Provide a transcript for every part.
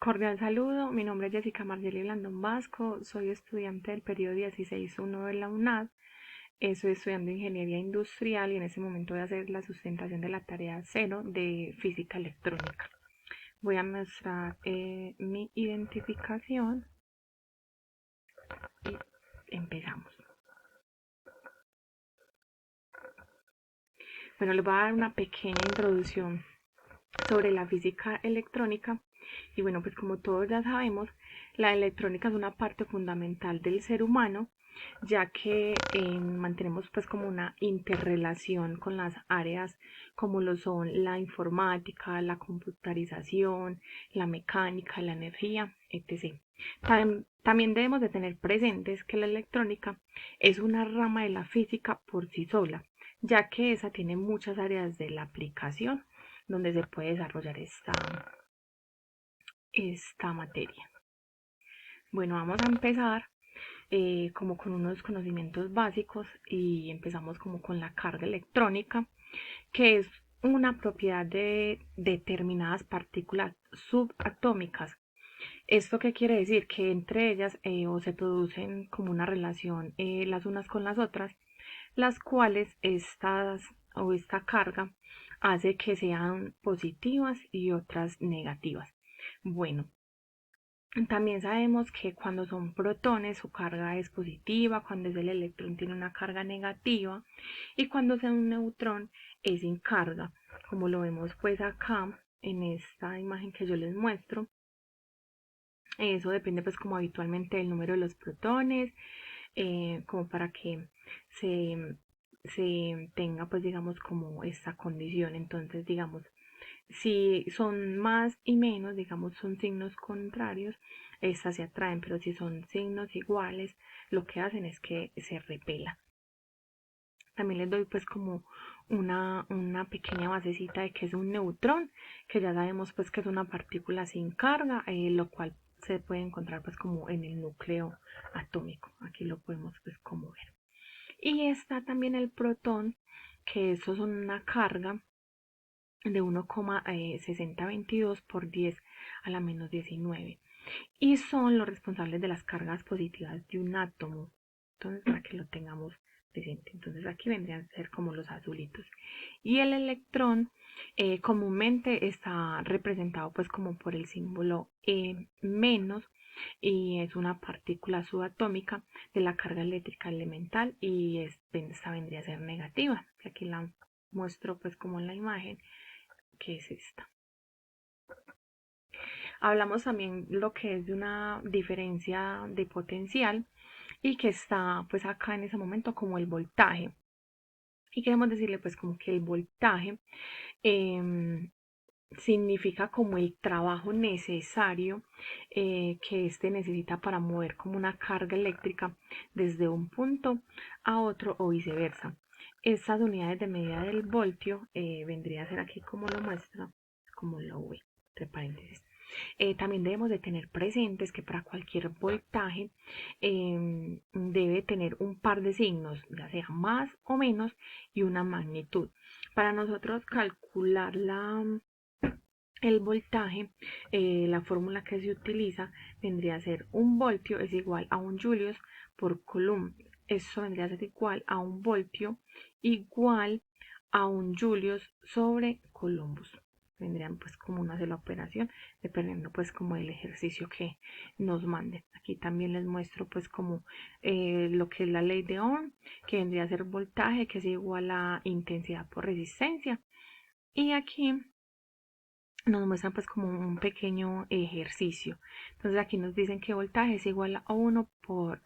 Cordial saludo, mi nombre es Jessica Margeli Blandón Vasco, soy estudiante del periodo 16.1 de la UNAD, estoy estudiando Ingeniería Industrial y en este momento voy a hacer la sustentación de la tarea 0 de Física Electrónica. Voy a mostrar mi identificación y empezamos. Bueno, les voy a dar una pequeña introducción sobre la física electrónica. Y bueno, pues como todos ya sabemos, la electrónica es una parte fundamental del ser humano, ya que mantenemos pues como una interrelación con las áreas como lo son la informática, la computarización, la mecánica, la energía, etc. También debemos de tener presentes que la electrónica es una rama de la física por sí sola, ya que esa tiene muchas áreas de la aplicación donde se puede desarrollar esta materia. Bueno, vamos a empezar como con unos conocimientos básicos y empezamos como con la carga electrónica, que es una propiedad de determinadas partículas subatómicas. ¿Esto qué quiere decir? Que entre ellas o se producen como una relación las unas con las otras, las cuales esta carga hace que sean positivas y otras negativas. Bueno, también sabemos que cuando son protones su carga es positiva, cuando es el electrón tiene una carga negativa y cuando es un neutrón es sin carga, como lo vemos pues acá en esta imagen que yo les muestro. Eso depende pues como habitualmente del número de los protones, como para que se, se tenga pues digamos como esta condición. Entonces digamos, si son más y menos, digamos son signos contrarios, estas se atraen, pero si son signos iguales, lo que hacen es que se repelan. También les doy pues como una pequeña basecita de que es un neutrón, que ya sabemos pues que es una partícula sin carga, lo cual se puede encontrar pues como en el núcleo atómico. Aquí lo podemos pues como ver. Y está también el protón, que eso son una carga de 1,6022 por 10 a la menos 19 y son los responsables de las cargas positivas de un átomo. Entonces, para que lo tengamos presente. Entonces, aquí vendrían a ser como los azulitos. Y el electrón comúnmente está representado pues como por el símbolo menos y es una partícula subatómica de la carga eléctrica elemental y esta vendría a ser negativa. Aquí la muestro pues como en la imagen, que es esta. Hablamos también lo que es de una diferencia de potencial y que está pues acá en ese momento como el voltaje. Y queremos decirle pues como que el voltaje significa como el trabajo necesario que éste necesita para mover como una carga eléctrica desde un punto a otro o viceversa. Estas unidades de medida del voltio vendría a ser aquí como lo muestra, como lo ve, entre paréntesis. También debemos de tener presentes que para cualquier voltaje debe tener un par de signos, ya sea más o menos, y una magnitud. Para nosotros calcular el voltaje, la fórmula que se utiliza vendría a ser un voltio es igual a un julius por coulomb. Eso vendría a ser igual a un voltio igual a un julius sobre columbus. Vendrían pues como una sola operación, dependiendo pues como el ejercicio que nos manden. Aquí también les muestro pues como lo que es la ley de Ohm, que vendría a ser voltaje, que es igual a intensidad por resistencia. Y aquí nos muestran pues como un pequeño ejercicio. Entonces aquí nos dicen que voltaje es igual a 1 por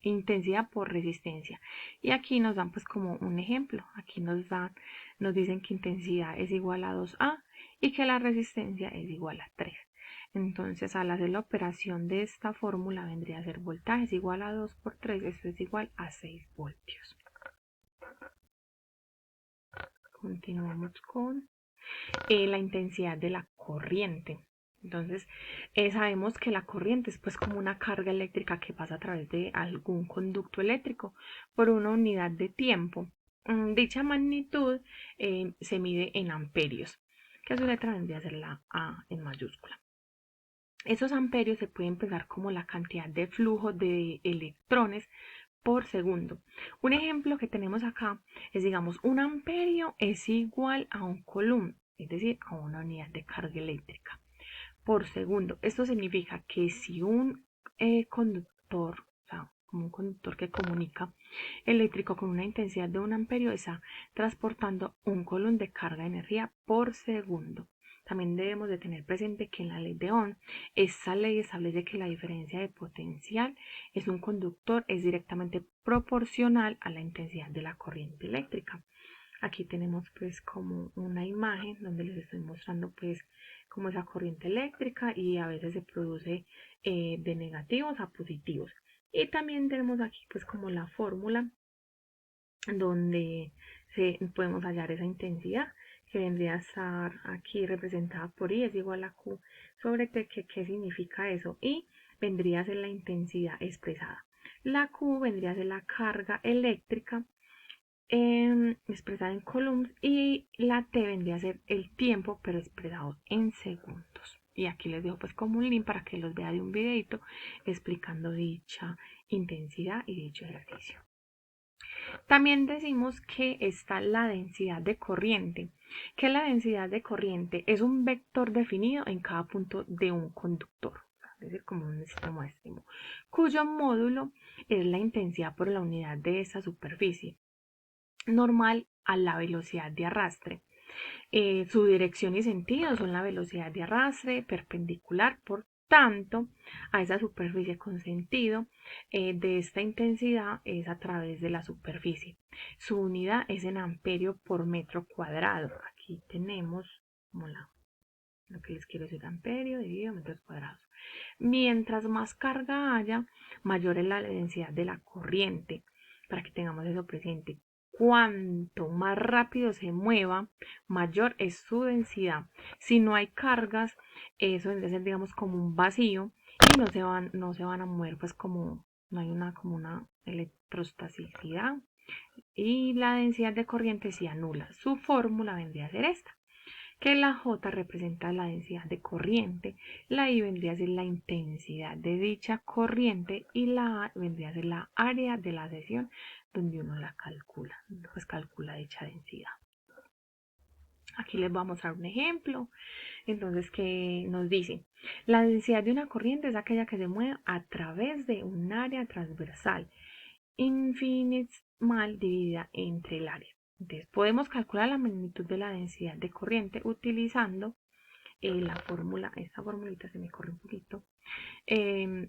intensidad por resistencia. Y aquí nos dan pues como un ejemplo. Aquí nos dicen que intensidad es igual a 2A y que la resistencia es igual a 3. Entonces al hacer la operación de esta fórmula vendría a ser voltaje es igual a 2 por 3, esto es igual a 6 voltios. Continuamos con la intensidad de la corriente. Entonces, sabemos que la corriente es pues como una carga eléctrica que pasa a través de algún conducto eléctrico por una unidad de tiempo. Dicha magnitud se mide en amperios, que a su letra vendría a ser la A en mayúscula. Esos amperios se pueden pensar como la cantidad de flujo de electrones por segundo. Un ejemplo que tenemos acá es, digamos, un amperio es igual a un coulomb, es decir, a una unidad de carga eléctrica por segundo. Esto significa que si un conductor, o sea, como un conductor que comunica eléctrico con una intensidad de un amperio, está transportando un coulomb de carga de energía por segundo. También debemos de tener presente que en la ley de Ohm, esta ley establece que la diferencia de potencial es un conductor es directamente proporcional a la intensidad de la corriente eléctrica. Aquí tenemos pues como una imagen donde les estoy mostrando pues como esa corriente eléctrica y a veces se produce de negativos a positivos. Y también tenemos aquí pues como la fórmula donde podemos hallar esa intensidad que vendría a estar aquí representada por I es igual a Q sobre T. ¿Qué significa eso? I vendría a ser la intensidad expresada. La Q vendría a ser la carga eléctrica expresada en coulombs y la T vendría a ser el tiempo pero expresado en segundos. Y aquí les dejo pues como un link para que los vea de un videito explicando dicha intensidad y dicho ejercicio. También decimos que está la densidad de corriente, que la densidad de corriente es un vector definido en cada punto de un conductor, es decir, como un extremo a extremo, cuyo módulo es la intensidad por la unidad de esa superficie, normal a la velocidad de arrastre. Su dirección y sentido son la velocidad de arrastre perpendicular, por tanto, a esa superficie con sentido de esta intensidad es a través de la superficie. Su unidad es en amperio por metro cuadrado. Aquí tenemos como lo que les quiero decir, amperio dividido metros cuadrados. Mientras más carga haya, mayor es la densidad de la corriente, para que tengamos eso presente. Cuanto más rápido se mueva, mayor es su densidad. Si no hay cargas, eso debe ser, digamos, como un vacío y no se van a mover, pues como no hay como una electrostaticidad y la densidad de corriente se anula. Su fórmula vendría a ser esta, que la J representa la densidad de corriente, la I vendría a ser la intensidad de dicha corriente y la A vendría a ser la área de la sección donde uno la calcula, pues calcula dicha densidad. Aquí les voy a mostrar un ejemplo. Entonces, ¿qué nos dice? La densidad de una corriente es aquella que se mueve a través de un área transversal infinitesimal dividida entre el área. Entonces, podemos calcular la magnitud de la densidad de corriente utilizando la fórmula, esta formulita se me corre un poquito.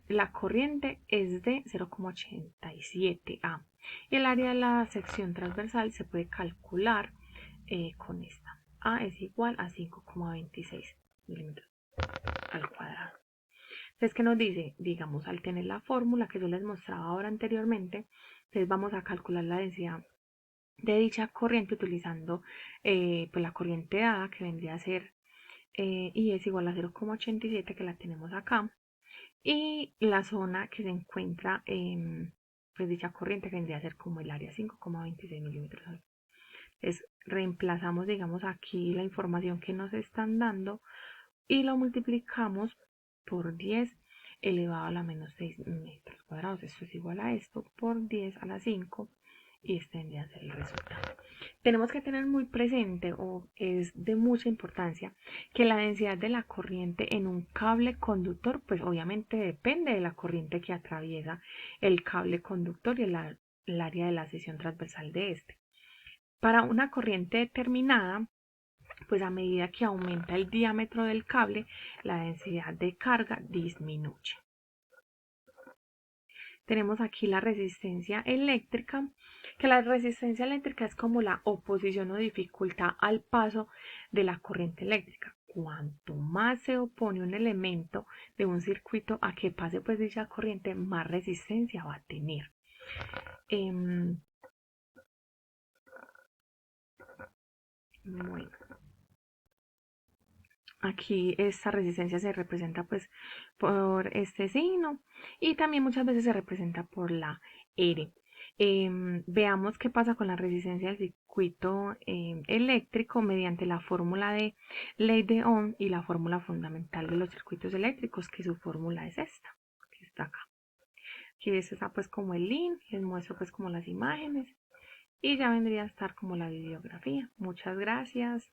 La corriente es de 0,87 A y el área de la sección transversal se puede calcular con esta. A es igual a 5,26 milímetros al cuadrado. Entonces, ¿qué nos dice? Digamos, al tener la fórmula que yo les mostraba ahora anteriormente, entonces vamos a calcular la densidad de dicha corriente utilizando pues la corriente dada, que vendría a ser y es igual a 0,87, que la tenemos acá, y la zona que se encuentra en pues dicha corriente, que vendría a ser como el área, 5,26 milímetros. Entonces reemplazamos, digamos, aquí la información que nos están dando y lo multiplicamos por 10 elevado a la menos 6 metros cuadrados. Esto es igual a esto por 10 a la 5 y este vendría a ser el resultado. Tenemos que tener muy presente, o es de mucha importancia, que la densidad de la corriente en un cable conductor pues obviamente depende de la corriente que atraviesa el cable conductor y el área de la sección transversal de este. Para una corriente determinada, pues a medida que aumenta el diámetro del cable, la densidad de carga disminuye. Tenemos aquí la resistencia eléctrica, que la resistencia eléctrica es como la oposición o dificultad al paso de la corriente eléctrica. Cuanto más se opone un elemento de un circuito a que pase pues dicha corriente, más resistencia va a tener. Bueno, aquí esta resistencia se representa pues por este signo y también muchas veces se representa por la R. Veamos qué pasa con la resistencia del circuito eléctrico mediante la fórmula de ley de Ohm y la fórmula fundamental de los circuitos eléctricos, que su fórmula es esta, que está acá. Aquí está pues como el link, les muestro pues como las imágenes y ya vendría a estar como la bibliografía. Muchas gracias.